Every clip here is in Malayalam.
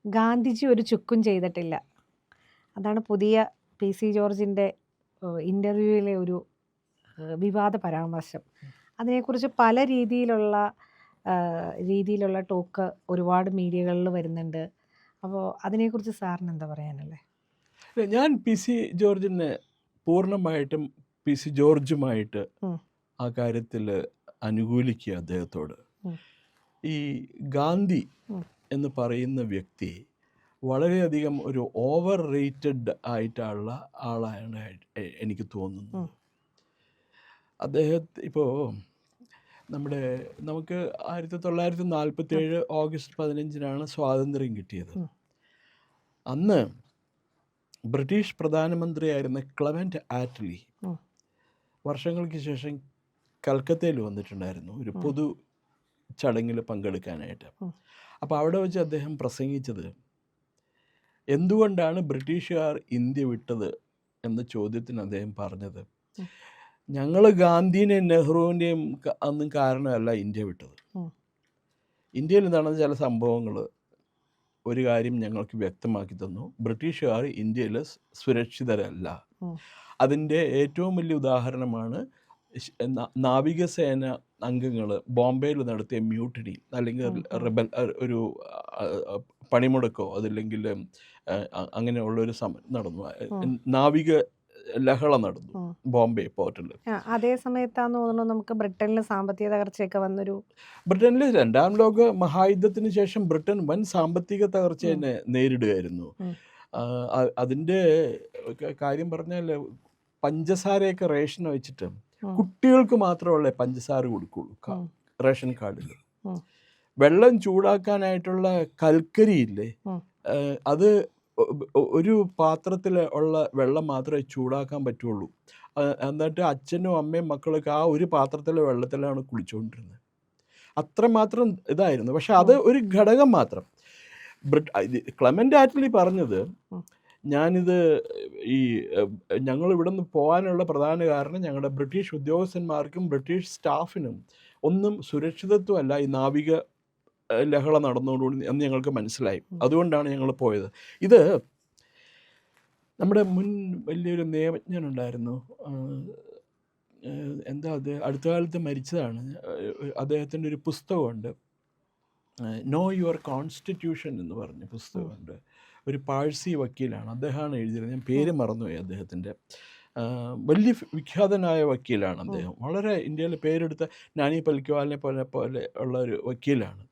ഗാന്ധിജി ഒരു ചുക്കും ചെയ്തിട്ടില്ല. അതാണ് പുതിയ പി.സി. ജോർജിൻ്റെ ഇൻ്റർവ്യൂവിലെ ഒരു വിവാദ പരാമർശം. അതിനെക്കുറിച്ച് പല രീതിയിലുള്ള ടോക്ക് ഒരുപാട് മീഡിയകളിൽ വരുന്നുണ്ട്. അപ്പോൾ അതിനെക്കുറിച്ച് സാറിന് എന്താ പറയാനുള്ളത്? ഞാൻ പി.സി. ജോർജിനെ പൂർണ്ണമായിട്ടും പി.സി. ജോർജുമായിട്ട് ആ കാര്യത്തിൽ അനുകൂലിക്കുക അദ്ദേഹത്തോട്. ഈ ഗാന്ധി എന്ന് പറയുന്ന വ്യക്തി വളരെയധികം ഒരു ഓവർ റേറ്റഡ് ആയിട്ടുള്ള ആളാണ് എനിക്ക് തോന്നുന്നത്. അദ്ദേഹത്തെ ഇപ്പോൾ നമുക്ക് 1947 ഓഗസ്റ്റ് 15 സ്വാതന്ത്ര്യം കിട്ടിയത്. അന്ന് ബ്രിട്ടീഷ് പ്രധാനമന്ത്രിയായിരുന്ന ക്ലെമന്റ് ആറ്റ്ലി വർഷങ്ങൾക്ക് ശേഷം കൽക്കത്തയിൽ വന്നിട്ടുണ്ടായിരുന്നു ഒരു പൊതു ചടങ്ങിൽ പങ്കെടുക്കാനായിട്ട്. അപ്പോൾ അവിടെ വെച്ച് അദ്ദേഹം പ്രസംഗിച്ചത് എന്തുകൊണ്ടാണ് ബ്രിട്ടീഷുകാർ ഇന്ത്യ വിട്ടത് എന്ന ചോദ്യത്തിന് അദ്ദേഹം പറഞ്ഞത്, ഞങ്ങൾ ഗാന്ധിനെയും നെഹ്റുവിൻ്റെയും ഒന്നും കാരണമല്ല ഇന്ത്യ വിട്ടത്. ഇന്ത്യയിൽ നടന്ന ചില സംഭവങ്ങൾ ഒരു കാര്യം ഞങ്ങൾക്ക് വ്യക്തമാക്കി തന്നു, ബ്രിട്ടീഷുകാർ ഇന്ത്യയിൽ സുരക്ഷിതരല്ല. അതിൻ്റെ ഏറ്റവും വലിയ ഉദാഹരണമാണ് നാവികസേന അംഗങ്ങൾ ബോംബെയിൽ നടത്തിയ മ്യൂട്ടിനി, അല്ലെങ്കിൽ ഒരു പണിമുടക്കോ അതല്ലെങ്കിൽ അങ്ങനെയുള്ളൊരു സമരം നടന്നു, നാവിക ലഹള നടന്നു ബോംബെ പോർട്ടിൽ. അതേ സമയത്താന്ന് തോന്നുന്നു നമുക്ക് ബ്രിട്ടനിൽ സാമ്പത്തിക തകർച്ചയൊക്കെ വന്നൊരു. ബ്രിട്ടനിൽ രണ്ടാം ലോക മഹായുദ്ധത്തിന് ശേഷം ബ്രിട്ടൻ വൻ സാമ്പത്തിക തകർച്ച നേരിടുകയായിരുന്നു. അതിൻ്റെ കാര്യം പറഞ്ഞാൽ പഞ്ചസാരയൊക്കെ റേഷൻ വെച്ചിട്ട് കുട്ടികൾക്ക് മാത്രമുള്ള പഞ്ചസാര കൊടുക്കുള്ളൂ റേഷൻ കാർഡിൽ. വെള്ളം ചൂടാക്കാനായിട്ടുള്ള കൽക്കരിയില്ലേ, അത് ഒരു പാത്രത്തിൽ ഉള്ള വെള്ളം മാത്രമേ ചൂടാക്കാൻ പറ്റുള്ളൂ. എന്നിട്ട് അച്ഛനും അമ്മയും മക്കളൊക്കെ ആ ഒരു പാത്രത്തിലെ വെള്ളത്തിലാണ് കുളിച്ചുകൊണ്ടിരുന്നത്. അത്രമാത്രം ഇതായിരുന്നു. പക്ഷെ അത് ഒരു ഘടകം മാത്രം. ക്ലെമന്റ് ആറ്റ്ലി പറഞ്ഞത്, ഞാനിത് ഞങ്ങൾ ഇവിടെ നിന്ന് പോകാനുള്ള പ്രധാന കാരണം ഞങ്ങളുടെ ബ്രിട്ടീഷ് ഉദ്യോഗസ്ഥന്മാർക്കും ബ്രിട്ടീഷ് സ്റ്റാഫിനും ഒന്നും സുരക്ഷിതത്വമല്ല ഈ നാവിക ലഹള നടന്നുകൊണ്ടുകൂടി എന്ന് ഞങ്ങൾക്ക് മനസ്സിലായി, അതുകൊണ്ടാണ് ഞങ്ങൾ പോയത്. ഇത് നമ്മുടെ മുൻ വലിയൊരു നിയമജ്ഞനുണ്ടായിരുന്നു, എന്താ അത് അടുത്ത കാലത്ത് മരിച്ചതാണ്. അദ്ദേഹത്തിൻ്റെ ഒരു പുസ്തകമുണ്ട്, നോ യുവർ കോൺസ്റ്റിറ്റ്യൂഷൻ എന്ന് പറഞ്ഞ പുസ്തകമുണ്ട്. ഒരു പാഴ്സി വക്കീലാണ്, അദ്ദേഹമാണ് എഴുതിയത്. ഞാൻ പേര് മറന്നുപോയി അദ്ദേഹത്തിൻ്റെ. വലിയ വിഖ്യാതനായ വക്കീലാണ് അദ്ദേഹം. വളരെ ഇന്ത്യയിൽ പേരെടുത്ത നാനി പൽക്വാലിനെ പോലെ ഉള്ള ഒരു വക്കീലാണ്.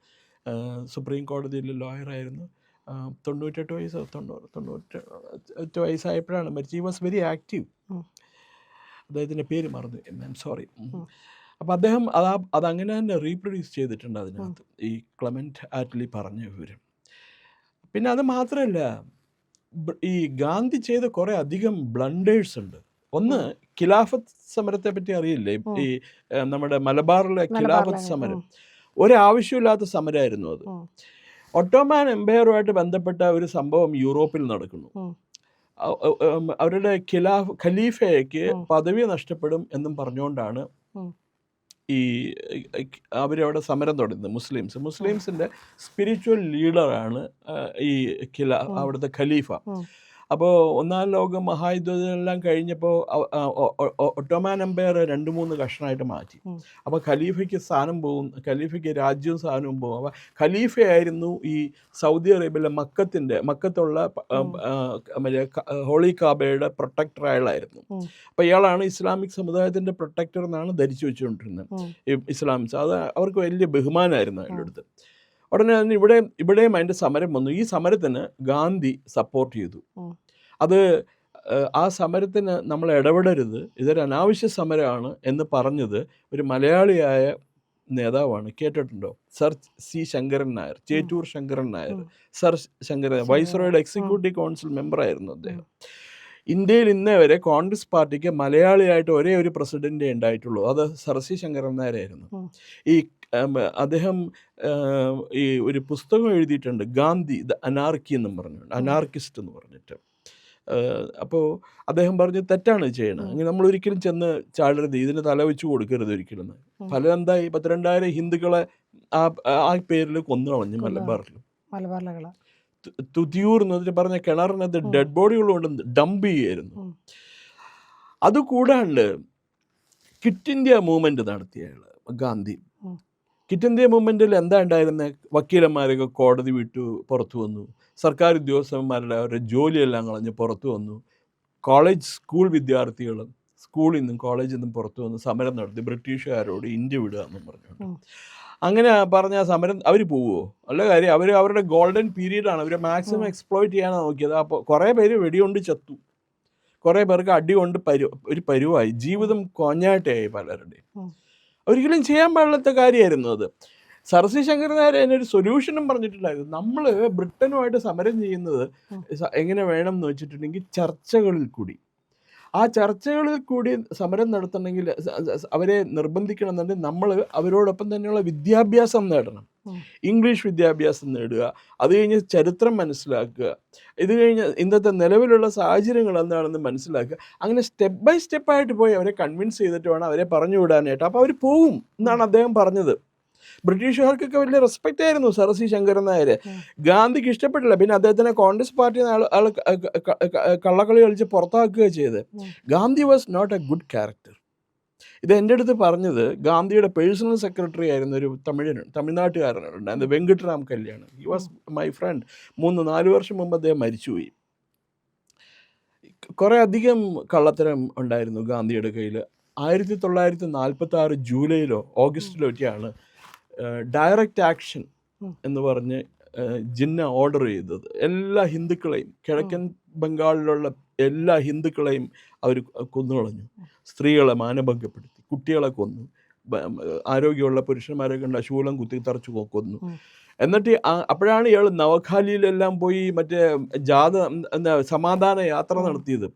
സുപ്രീം കോടതിയിൽ ലോയറായിരുന്നു. 98 വയസ്സോ 98 വയസ്സായപ്പോഴാണ് മരിച്ചത്. He was very active. അദ്ദേഹത്തിൻ്റെ പേര് മറന്നു, ഐ എം സോറി. അപ്പോൾ അദ്ദേഹം അതങ്ങനെ തന്നെ റീപ്രൊഡ്യൂസ് ചെയ്തിട്ടുണ്ട് അതിനകത്ത്, ഈ ക്ലെമന്റ് ആറ്റ്ലി പറഞ്ഞ വിവരം. പിന്നെ അത് മാത്രമല്ല, ഈ ഗാന്ധി ചെയ്ത കുറേ അധികം ബ്ലണ്ടേഴ്സ് ഉണ്ട്. ഒന്ന്, ഖിലാഫത്ത് സമരത്തെ പറ്റി അറിയില്ലേ? ഈ നമ്മുടെ മലബാറിലെ ഖിലാഫത്ത് സമരം ഒരാവശ്യമില്ലാത്ത സമരമായിരുന്നു അത്. ഒട്ടോമാൻ എംപയറുമായിട്ട് ബന്ധപ്പെട്ട ഒരു സംഭവം യൂറോപ്പിൽ നടക്കുന്നു. അവരുടെ ഖലീഫയ്ക്ക് പദവി നഷ്ടപ്പെടും എന്നും പറഞ്ഞുകൊണ്ടാണ് ഈ അവരവിടെ സമരം തുടങ്ങുന്നത്. മുസ്ലിംസിൻ്റെ സ്പിരിച്വൽ ലീഡറാണ് ഈ അവിടുത്തെ ഖലീഫ. അപ്പോൾ ഒന്നാം ലോക മഹായുദ്ധമെല്ലാം കഴിഞ്ഞപ്പോൾ ഒട്ടോമാൻ എംപയർ 2-3 കഷ്ണമായിട്ട് മാറ്റി. അപ്പോൾ ഖലീഫയ്ക്ക് സ്ഥാനം പോകും, ഖലീഫയ്ക്ക് രാജ്യവും സ്ഥാനവും പോകും. അപ്പോൾ ഖലീഫയായിരുന്നു ഈ സൗദി അറേബ്യയിലെ മക്കത്തുള്ള ഹോളി കാബയുടെ പ്രൊട്ടക്ടർ അയാളായിരുന്നു. അപ്പോൾ ഇയാളാണ് ഇസ്ലാമിക് സമുദായത്തിൻ്റെ പ്രൊട്ടക്ടർ എന്നാണ് ധരിച്ചു വെച്ചുകൊണ്ടിരുന്നത് ഇസ്ലാമിക്സ്. അത് അവർക്ക് വലിയ ബഹുമാനമായിരുന്നു അയാളുടെ അടുത്ത്. ഉടനെ തന്നെ ഇവിടെയും അതിൻ്റെ സമരം വന്നു. ഈ സമരത്തിന് ഗാന്ധി സപ്പോർട്ട് ചെയ്തു. അത് ആ സമരത്തിന് നമ്മൾ ഇടപെടരുത്, ഇതൊരു അനാവശ്യ സമരമാണ് എന്ന് പറഞ്ഞത് ഒരു മലയാളിയായ നേതാവാണ്. കേട്ടിട്ടുണ്ടോ? Sir C Sankaran Nair, Chettur Sankaran Nair. Sir Sankaran വൈസ്രോയുടെ എക്സിക്യൂട്ടീവ് കൗൺസിൽ മെമ്പറായിരുന്നു അദ്ദേഹം. ഇന്ത്യയിൽ ഇന്നേ വരെ കോൺഗ്രസ് പാർട്ടിക്ക് മലയാളിയായിട്ട് ഒരേ ഒരു പ്രസിഡന്റേ ഉണ്ടായിട്ടുള്ളൂ, അത് സർ സി ശങ്കരൻ നായരായിരുന്നു. അദ്ദേഹം ഈ ഒരു പുസ്തകം എഴുതിയിട്ടുണ്ട്, ഗാന്ധി ദ അനാർക്കി എന്നും പറഞ്ഞുകൊണ്ട്, അനാർക്കിസ്റ്റ് എന്ന് പറഞ്ഞിട്ട്. അപ്പോൾ അദ്ദേഹം പറഞ്ഞു തെറ്റാണ് ചെയ്യണം, അങ്ങനെ നമ്മൾ ഒരിക്കലും ചെന്ന് ചാടരുത്, ഇതിന് തല വെച്ച് കൊടുക്കരുത് ഒരിക്കലും. ഫലം എന്തായി? 12,000 ഹിന്ദുക്കളെ ആ പേരിൽ കൊന്നു കളഞ്ഞു മലബാറിൽ. തുതിയൂർ എന്ന് പറഞ്ഞ കിണറിനകത്ത് ഡെഡ് ബോഡികൾ കൊണ്ട് ഡംപ് ചെയ്യുമായിരുന്നു. അതുകൂടാണ്ട് ക്വിറ്റ് ഇന്ത്യ മൂവ്മെൻറ്റ് നടത്തിയ ഗാന്ധി. ക്വിറ്റ് ഇന്ത്യ മൂവ്മെൻറ്റിൽ എന്താ ഉണ്ടായിരുന്നത്? വക്കീലന്മാരൊക്കെ കോടതി വിട്ടു പുറത്തു വന്നു, സർക്കാർ ഉദ്യോഗസ്ഥന്മാരുടെ അവരുടെ ജോലിയെല്ലാം കളഞ്ഞ് പുറത്തു വന്നു, സ്കൂൾ വിദ്യാർത്ഥികളും സ്കൂളിൽ നിന്നും കോളേജിൽ നിന്നും പുറത്തു വന്ന് സമരം നടത്തി ബ്രിട്ടീഷുകാരോട് ഇന്ത്യ വിടുക എന്നും പറഞ്ഞുകൊണ്ട്. അങ്ങനെ പറഞ്ഞ സമരം അവർ പോവുമോ? അല്ല കാര്യം, അവരുടെ ഗോൾഡൻ പീരീഡാണ്, അവരെ മാക്സിമം എക്സ്പ്ലോയിറ്റ് ചെയ്യാനാണ് നോക്കിയത്. അപ്പോൾ കുറേ പേര് വെടികൊണ്ട് ചത്തു, കുറേ പേർക്ക് അടി കൊണ്ട് ഒരു പരുവായി, ജീവിതം കൊഞ്ഞാട്ടയായി പലരുടെയും. ഒരിക്കലും ചെയ്യാൻ പാടില്ലാത്ത കാര്യമായിരുന്നു അത്. സർ സി ശങ്കരൻ നായർ അതിനൊരു സൊല്യൂഷനും പറഞ്ഞിട്ടുണ്ടായിരുന്നു. നമ്മൾ ബ്രിട്ടനുമായിട്ട് സമരം ചെയ്യുന്നത് എങ്ങനെ വേണം എന്ന് വെച്ചിട്ടുണ്ടെങ്കിൽ ചർച്ചകളിൽ കൂടി. ആ ചർച്ചകളിൽ കൂടി സമരം നടത്തണമെങ്കിൽ അവരെ നിർബന്ധിക്കണമെന്നുണ്ടെങ്കിൽ നമ്മൾ അവരോടൊപ്പം തന്നെയുള്ള വിദ്യാഭ്യാസം നേടണം. ഇംഗ്ലീഷ് വിദ്യാഭ്യാസം നേടുക, അത് കഴിഞ്ഞ് ചരിത്രം മനസ്സിലാക്കുക, ഇത് കഴിഞ്ഞ് ഇന്നത്തെ നിലവിലുള്ള സാഹചര്യങ്ങൾ എന്താണെന്ന് മനസ്സിലാക്കുക. അങ്ങനെ സ്റ്റെപ്പ് ബൈ സ്റ്റെപ്പായിട്ട് പോയി അവരെ കൺവിൻസ് ചെയ്തിട്ട് വേണം അവരെ പറഞ്ഞു വിടാനായിട്ട്. അപ്പോൾ അവർ പോവും എന്നാണ് അദ്ദേഹം പറഞ്ഞത്. ബ്രിട്ടീഷുകാർക്കൊക്കെ വലിയ റെസ്പെക്റ്റ് ആയിരുന്നു സർ സി ശങ്കരൻ നായർ. ഗാന്ധിക്ക് ഇഷ്ടപ്പെട്ടില്ല. പിന്നെ അദ്ദേഹത്തിനെ കോൺഗ്രസ് പാർട്ടിയിൽ നിന്ന് കള്ളക്കളി കളിച്ച് പുറത്താക്കുക ചെയ്ത്. Gandhi was not a good character. ഇത് എൻ്റെ അടുത്ത് പറഞ്ഞത് ഗാന്ധിയുടെ പേഴ്സണൽ സെക്രട്ടറി ആയിരുന്ന ഒരു തമിഴ്നാട്ടുകാരനുണ്ടായിരുന്നു, Venkitaram Kalyan. He was my friend. 3-4 വർഷം മുമ്പ് അദ്ദേഹം മരിച്ചുപോയി. കുറേ അധികം കള്ളത്തരം ഉണ്ടായിരുന്നു ഗാന്ധിയുടെ കയ്യിൽ. 1946 ജൂലൈയിലോ ഓഗസ്റ്റിലോ ഒക്കെയാണ് ഡയറക്റ്റ് ആക്ഷൻ എന്ന് പറഞ്ഞ് ജിന്ന ഓർഡർ ചെയ്തത്. എല്ലാ ഹിന്ദുക്കളെയും, കിഴക്കൻ ബംഗാളിലുള്ള എല്ലാ ഹിന്ദുക്കളെയും അവർ കൊന്നുകളഞ്ഞു. സ്ത്രീകളെ മാനഭംഗപ്പെടുത്തി, കുട്ടികളെ കൊന്നു, ആരോഗ്യമുള്ള പുരുഷന്മാരെ കണ്ട ശൂലം കുത്തി തറച്ചു കൊന്നു. എന്നിട്ട് അപ്പോഴാണ് ഇയാൾ നവഖാലിയിലെല്ലാം പോയി മറ്റേ സമാധാന യാത്ര നടത്തിയത്.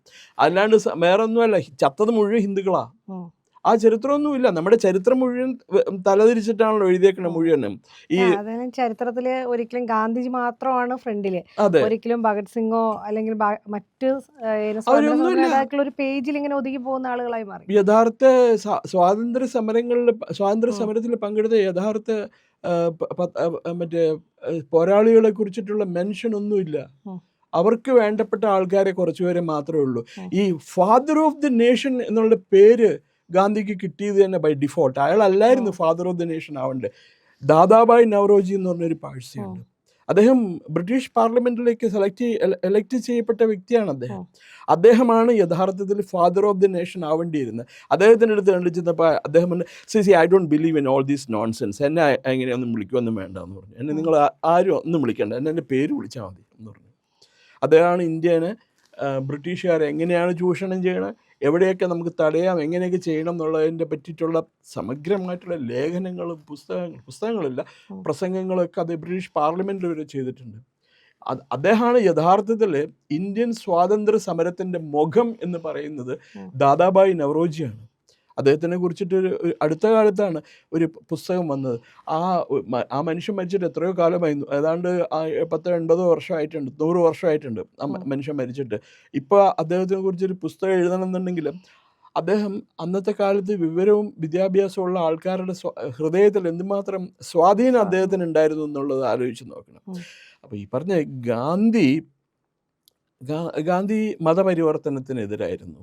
അല്ലാണ്ട് വേറൊന്നുമല്ല, ചത്തത് മുഴുവൻ ഹിന്ദുക്കളാ. ആ ചരിത്രമൊന്നുമില്ല. നമ്മുടെ ചരിത്രം മുഴുവൻ തലതിരിച്ചിട്ടാണല്ലോ എഴുതിയേക്കണം മുഴുവനും. ഈ ചരിത്രത്തില് ഒരിക്കലും ഗാന്ധിജി മാത്രമാണ് ഫ്രണ്ടില്. അതെ, ഒരിക്കലും ഭഗത് സിംഗോ അല്ലെങ്കിൽ മറ്റ് അവരൊന്നുമില്ല. ഒരു പേജിൽ ഇങ്ങനെ ഒതുങ്ങി പോകുന്ന ആളുകളായി മാറി. യഥാർത്ഥ സ്വാതന്ത്ര്യ സമരത്തിൽ പങ്കെടുത്ത യഥാർത്ഥ മറ്റേ പോരാളികളെ കുറിച്ചിട്ടുള്ള മെൻഷൻ ഒന്നുമില്ല. അവർക്ക് വേണ്ടപ്പെട്ട ആൾക്കാരെ കുറച്ചുപേരെ മാത്രമേ ഉള്ളൂ. ഈ ഫാദർ ഓഫ് ദി നേഷൻ എന്നുള്ള പേര് ഗാന്ധിക്ക് കിട്ടിയത് തന്നെ ബൈ ഡിഫോൾട്ട്. അയാളല്ലായിരുന്നു ഫാദർ ഓഫ് ദി നേഷൻ ആവേണ്ടത്. ദാദാബായ് നവറോജി എന്ന് പറഞ്ഞൊരു പാഴ്സിയുണ്ട്. അദ്ദേഹം ബ്രിട്ടീഷ് പാർലമെന്റിലേക്ക് എലക്ട് ചെയ്യപ്പെട്ട വ്യക്തിയാണ് അദ്ദേഹം. അദ്ദേഹമാണ് യഥാർത്ഥത്തിൽ ഫാദർ ഓഫ് ദി നേഷൻ ആവേണ്ടിയിരുന്നത്. അദ്ദേഹത്തിൻ്റെ അടുത്ത് കണ്ടിച്ചപ്പോൾ അദ്ദേഹം പറഞ്ഞു, I don't believe in all these nonsense, എന്നെ എങ്ങനെയൊന്നും വിളിക്കുമൊന്നും വേണ്ട എന്ന് പറഞ്ഞു. എന്നെ നിങ്ങൾ ആരും ഒന്നും വിളിക്കേണ്ട, എൻ്റെ പേര് വിളിച്ചാൽ മതി എന്ന് പറഞ്ഞു. അദ്ദേഹമാണ് ഇന്ത്യനെ ബ്രിട്ടീഷുകാരെ എങ്ങനെയാണ് ചൂഷണം ചെയ്യണത്, എവിടെയൊക്കെ നമുക്ക് തടയാം, എങ്ങനെയൊക്കെ ചെയ്യണം എന്നുള്ളതിൻ്റെ പറ്റിയിട്ടുള്ള സമഗ്രമായിട്ടുള്ള ലേഖനങ്ങളും പുസ്തകങ്ങളില്ല, പ്രസംഗങ്ങളൊക്കെ അത് ബ്രിട്ടീഷ് പാർലമെൻറ്റിൽ വരെ ചെയ്തിട്ടുണ്ട്. അദ്ദേഹമാണ് യഥാർത്ഥത്തിൽ ഇന്ത്യൻ സ്വാതന്ത്ര്യ സമരത്തിൻ്റെ മുഖം എന്ന് പറയുന്നത് ദാദാബായ് നവറോജിയാണ്. അദ്ദേഹത്തിനെ കുറിച്ചിട്ട് അടുത്ത കാലത്താണ് ഒരു പുസ്തകം വന്നത്. ആ മനുഷ്യൻ മരിച്ചിട്ട് എത്രയോ കാലമായിരുന്നു, ഏതാണ്ട് 80-80 വർഷമായിട്ടുണ്ട്, 100 വർഷമായിട്ടുണ്ട് ആ മനുഷ്യൻ മരിച്ചിട്ട്. ഇപ്പോൾ അദ്ദേഹത്തിനെ കുറിച്ചൊരു പുസ്തകം എഴുതണമെന്നുണ്ടെങ്കിൽ അദ്ദേഹം അന്നത്തെ കാലത്ത് വിവരവും വിദ്യാഭ്യാസവും ഉള്ള ആൾക്കാരുടെ ഹൃദയത്തിൽ എന്തുമാത്രം സ്വാധീനം അദ്ദേഹത്തിന് ഉണ്ടായിരുന്നു എന്നുള്ളത് ആലോചിച്ച് നോക്കണം. അപ്പോൾ ഈ പറഞ്ഞ ഗാന്ധി മതപരിവർത്തനത്തിനെതിരായിരുന്നു.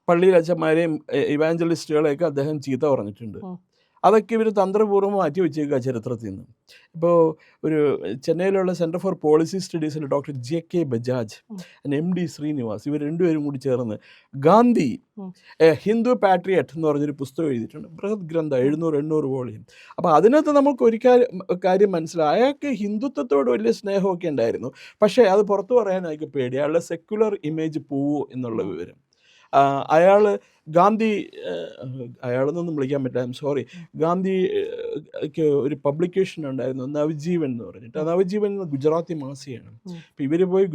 പള്ളിയിൽ അച്ഛന്മാരെയും ഇവാഞ്ചലിസ്റ്റുകളെയൊക്കെ അദ്ദേഹം ചീത്ത പറഞ്ഞിട്ടുണ്ട്. അതൊക്കെ ഇവർ തന്ത്രപൂർവ്വം മാറ്റി വെച്ചേക്കുക ചരിത്രത്തിൽ നിന്ന്. ഇപ്പോൾ ഒരു ചെന്നൈയിലുള്ള സെൻറ്റർ ഫോർ പോളിസി സ്റ്റഡീസിൽ doctor JK Bajaj, MD Srinivas, ഇവർ രണ്ടുപേരും കൂടി ചേർന്ന് ഗാന്ധി ഹിന്ദു പാട്രിയറ്റ് എന്ന് പറഞ്ഞൊരു പുസ്തകം എഴുതിയിട്ടുണ്ട്. ബൃഹത് ഗ്രന്ഥം, 700-800 വോളിയം. അപ്പോൾ അതിനകത്ത് നമുക്ക് കാര്യം മനസ്സിലായി, അയാൾക്ക് ഹിന്ദുത്വത്തോട് വലിയ സ്നേഹമൊക്കെ ഉണ്ടായിരുന്നു. പക്ഷേ അത് പുറത്തു പറയാൻ അയാൾക്ക് പേടി, അയാളുടെ സെക്യുലർ ഇമേജ് പോവോ എന്നുള്ള വിവരം. അയാളെന്നൊന്നും വിളിക്കാൻ പറ്റില്ല, സോറി. ഗാന്ധിക്ക് ഒരു പബ്ലിക്കേഷൻ ഉണ്ടായിരുന്നു, നവജീവൻ എന്ന് പറഞ്ഞിട്ട്. നവജീവൻ ഗുജറാത്തി മാസികയാണ്. അപ്പോൾ ഇവർ പോയി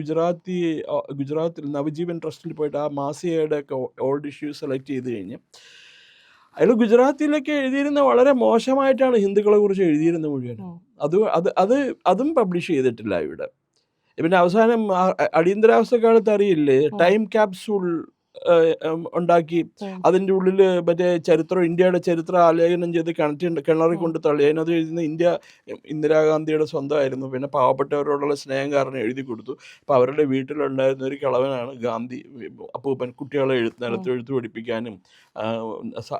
ഗുജറാത്തിൽ നവജീവൻ ട്രസ്റ്റിൽ പോയിട്ട് ആ മാസികയുടെ ഒക്കെ ഓൾഡ് ഇഷ്യൂസ് സെലക്ട് ചെയ്ത് കഴിഞ്ഞ് അയാൾ ഗുജറാത്തിയിലൊക്കെ എഴുതിയിരുന്ന വളരെ മോശമായിട്ടാണ് ഹിന്ദുക്കളെ കുറിച്ച് എഴുതിയിരുന്നത് മുഴുവൻ. അതും പബ്ലിഷ് ചെയ്തിട്ടില്ല ഇവിടെ. പിന്നെ അവസാനം അടിയന്തരാവസ്ഥ കാലത്ത് അറിയില്ലേ, ടൈം ക്യാപ്സൂൾ ഉണ്ടാക്കി അതിൻ്റെ ഉള്ളിൽ മറ്റേ ചരിത്രം, ഇന്ത്യയുടെ ചരിത്രം ആലേഖനം ചെയ്ത് കിണറി കൊണ്ട് തള്ളി. അതിനകത്ത് എഴുതുന്ന ഇന്ത്യ ഇന്ദിരാഗാന്ധിയുടെ സ്വന്തമായിരുന്നു, പിന്നെ പാവപ്പെട്ടവരോടുള്ള സ്നേഹം കാരണം എഴുതി കൊടുത്തു. അപ്പോൾ അവരുടെ വീട്ടിലുണ്ടായിരുന്ന ഒരു കിളവനാണ് ഗാന്ധി. അപ്പൂപ്പൻ കുട്ടികളെ നിലത്ത് എഴുത്ത് പഠിപ്പിക്കാനും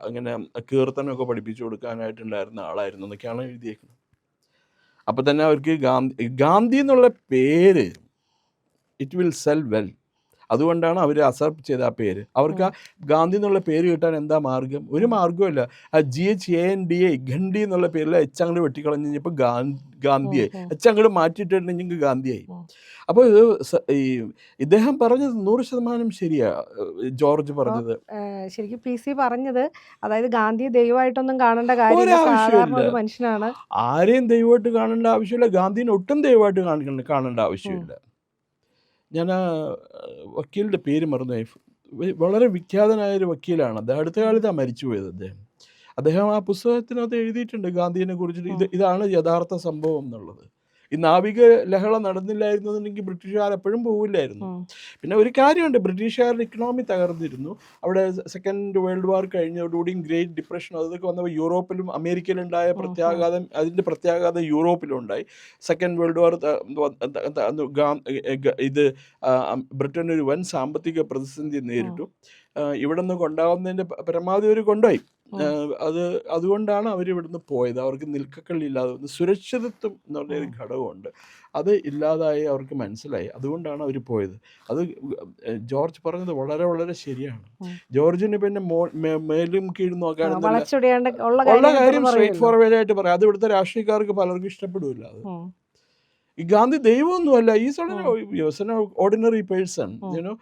അങ്ങനെ കീർത്തനമൊക്കെ പഠിപ്പിച്ചു കൊടുക്കാനായിട്ടുണ്ടായിരുന്ന ആളായിരുന്നു എന്നൊക്കെയാണ് എഴുതിയേക്കുന്നത്. അപ്പോൾ തന്നെ അവർക്ക് ഗാന്ധി എന്നുള്ള പേര് ഇറ്റ് വിൽ സെൽ വെൽ. അതുകൊണ്ടാണ് അവർ അസെപ്റ്റ് ചെയ്ത ആ പേര്. അവർക്ക് ആ ഗാന്ധി എന്നുള്ള പേര് കിട്ടാൻ എന്താ മാർഗം? ഒരു മാർഗ്ഗമില്ല. ആ GHANDA ഗണ്ഡി എന്നുള്ള പേരിൽ എച്ച് അങ്ങോട്ട് വെട്ടിക്കളഞ്ഞ് കഴിഞ്ഞപ്പോൾ ഗാന്ധിയായി. എച്ച് അങ്ങോട്ട് മാറ്റിയിട്ടുണ്ടെങ്കിൽ ഗാന്ധിയായി. അപ്പോൾ ഇത് ഇദ്ദേഹം പറഞ്ഞത് 100% ശരിയാ, ജോർജ് പറഞ്ഞത്. ശരിക്കും PC പറഞ്ഞത്, അതായത് ഗാന്ധി ദൈവമായിട്ടൊന്നും കാണേണ്ട കാര്യമില്ല, സാധാരണ ഒരു മനുഷ്യനാണ്. ആരെയും ദൈവമായിട്ട് കാണേണ്ട ആവശ്യമില്ല, ഗാന്ധിനെ ഒട്ടും ദൈവമായിട്ട് കാണേണ്ട ആവശ്യമില്ല. ഞാൻ ആ വക്കീലിൻ്റെ പേര് മറന്നുപോയി. വളരെ വിഖ്യാതനായൊരു വക്കീലാണ് അദ്ദേഹം. അടുത്ത കാലത്താണ് മരിച്ചുപോയത് അദ്ദേഹം ആ പുസ്തകത്തിനകത്ത് എഴുതിയിട്ടുണ്ട് ഗാന്ധിയെ കുറിച്ചിട്ട്. ഇതാണ് യഥാർത്ഥ സംഭവം എന്നുള്ളത്. ഈ നാവിക ലഹള നടന്നില്ലായിരുന്നുണ്ടെങ്കിൽ ബ്രിട്ടീഷുകാർ എപ്പോഴും പോവില്ലായിരുന്നു. പിന്നെ ഒരു കാര്യമുണ്ട്, ബ്രിട്ടീഷുകാരുടെ ഇക്കണോമി തകർന്നിരുന്നു. അവിടെ സെക്കൻഡ് വേൾഡ് വാർ കഴിഞ്ഞതോടുകൂടിയും ഗ്രേറ്റ് ഡിപ്രഷൻ അതൊക്കെ വന്നപ്പോൾ യൂറോപ്പിലും അമേരിക്കയിലുണ്ടായ പ്രത്യാഘാതം, അതിൻ്റെ പ്രത്യാഘാതം യൂറോപ്പിലും ഉണ്ടായി. സെക്കൻഡ് വേൾഡ് വാർ ഇത് ബ്രിട്ടൻ ഒരു വൻ സാമ്പത്തിക പ്രതിസന്ധി നേരിട്ടു. ഇവിടെ നിന്ന് കൊണ്ടാവുന്നതിൻ്റെ പരമാവധി അവർ കൊണ്ടുപോയി. അതുകൊണ്ടാണ് അവരിവിടുന്ന് പോയത്. അവർക്ക് നിൽക്കക്കള്ളിയില്ലാതെ വന്നു. സുരക്ഷിതത്വം എന്നുള്ളൊരു ഘടകമുണ്ട്, അത് ഇല്ലാതായി അവർക്ക് മനസ്സിലായി. അതുകൊണ്ടാണ് അവർ പോയത്. അത് ജോർജ് പറഞ്ഞത് വളരെ വളരെ ശരിയാണ്. ജോർജിന് പിന്നെ മേലും കീഴും നോക്കാനുള്ള ഉള്ള കാര്യം സ്ട്രേറ്റ് ഫോർവേഡായിട്ട് പറയാം. അത് ഇവിടുത്തെ രാഷ്ട്രീയക്കാർക്ക് പലർക്കും ഇഷ്ടപ്പെടില്ല. അത് ഈ ഗാന്ധി ദൈവമൊന്നുമല്ല, is an ordinary person. You know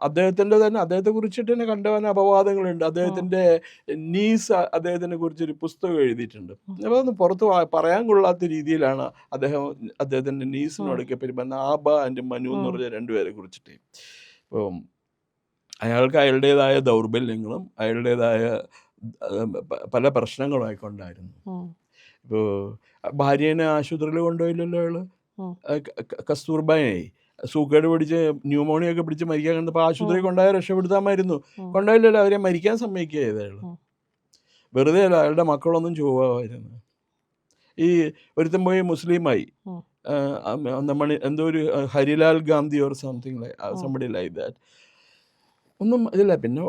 അദ്ദേഹത്തെ കുറിച്ചിട്ട് തന്നെ കണ്ടവൻ അപവാദങ്ങളുണ്ട്. അദ്ദേഹത്തിൻ്റെ നീസ് അദ്ദേഹത്തിനെ കുറിച്ചൊരു പുസ്തകം എഴുതിയിട്ടുണ്ട്. അപ്പോൾ അതൊന്ന് പുറത്ത് പറയാൻ കൊള്ളാത്ത രീതിയിലാണ് അദ്ദേഹത്തിൻ്റെ നീസിനോടൊക്കെ പെരുമാറുന്ന. ആബ ആൻഡ് മനു എന്ന് പറഞ്ഞ രണ്ടുപേരെ കുറിച്ചിട്ട്. ഇപ്പോൾ അയാളുടേതായ ദൗർബല്യങ്ങളും അയാളുടേതായ പല പ്രശ്നങ്ങളുമായിക്കൊണ്ടായിരുന്നു. ഇപ്പോൾ ഭാര്യേനെ ആശുപത്രിയിൽ കൊണ്ടുപോയില്ലല്ലോ അയാൾ. കസ്തൂർബായി സൂക്കേട് പിടിച്ച് ന്യൂമോണിയ ഒക്കെ പിടിച്ച് മരിക്കാൻ കണ്ടപ്പോൾ ആശുപത്രി കൊണ്ടുപോയി രക്ഷപ്പെടുത്താമായിരുന്നു. കൊണ്ടുപോയില്ലല്ലോ, അവരെ മരിക്കാൻ സമ്മതിക്കുക ചെയ്ത അയാൾ. വെറുതെ അല്ല, അയാളുടെ മക്കളൊന്നും ചൊവ്വായിരുന്നു. ഈ ഒരുത്തൻ പോയി മുസ്ലിമായി, എന്തോ ഒരു Harilal Gandhi or somebody like that. ഒന്നും ഇതില്ല. പിന്നെ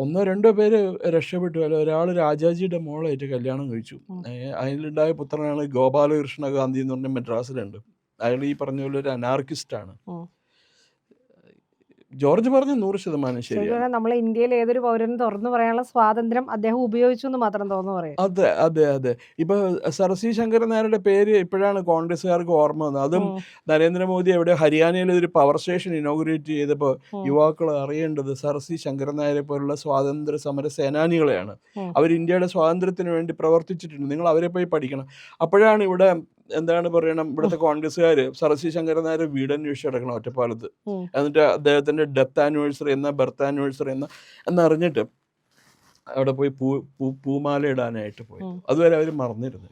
ഒന്നോ രണ്ടോ പേര് രക്ഷപ്പെട്ടു. അല്ല, ഒരാൾ രാജാജിയുടെ മോളായിട്ട് കല്യാണം കഴിച്ചു. അതിലുണ്ടായ പുത്രനാണ് ഗോപാലകൃഷ്ണ ഗാന്ധി എന്ന് പറഞ്ഞ മദ്രാസിലുണ്ട്. അയാൾ ഈ പറഞ്ഞ പോലെ ഒരു അനാർക്കിസ്റ്റാണ്. ജോർജ് പറഞ്ഞ 100% ശരിയാണ്. നമ്മളെ ഇന്ത്യയിൽ ഏതൊരു പൗരനും തുറന്നു പറയാനുള്ള സ്വാതന്ത്ര്യം അദ്ദേഹം ഉപയോഗിച്ചു എന്ന് മാത്രം തോന്നുന്നു പറയാം. അതെ. ഇപ്പൊ സർ സി ശങ്കരൻ നായരുടെ പേര് ഇപ്പോഴാണ് കോൺഗ്രസ്സുകാർക്ക് ഓർമ്മ വന്നത്. അതും നരേന്ദ്രമോദി എവിടെ ഹരിയാനയിൽ ഒരു പവർ സ്റ്റേഷൻ ഇനോഗ്രേറ്റ് ചെയ്തപ്പോൾ യുവാക്കൾ അറിയേണ്ടത് സർ സി ശങ്കരൻ നായരെ പോലുള്ള സ്വാതന്ത്ര്യ സമര സേനാനികളെയാണ്. അവർ ഇന്ത്യയുടെ സ്വാതന്ത്ര്യത്തിന് വേണ്ടി പ്രവർത്തിച്ചിട്ടുണ്ട്. നിങ്ങൾ അവരെ പോയി പഠിക്കണം. അപ്പോഴാണ് ഇവിടെ എന്താണ് പറയണം, ഇവിടുത്തെ കോൺഗ്രസ്സുകാർ സർ സി ശങ്കരൻ നായർ വീട് അന്വേഷിച്ച് കിടക്കണം ഒറ്റപ്പാലത്ത്. എന്നിട്ട് അദ്ദേഹത്തിൻ്റെ ഡെത്ത് ആനിവേഴ്സറി ബർത്ത് ആനിവേഴ്സറി എന്നറിഞ്ഞിട്ട് അവിടെ പോയി പൂമാല ഇടാനായിട്ട് പോയി. അതുവരെ അവർ മറന്നിരുന്നു.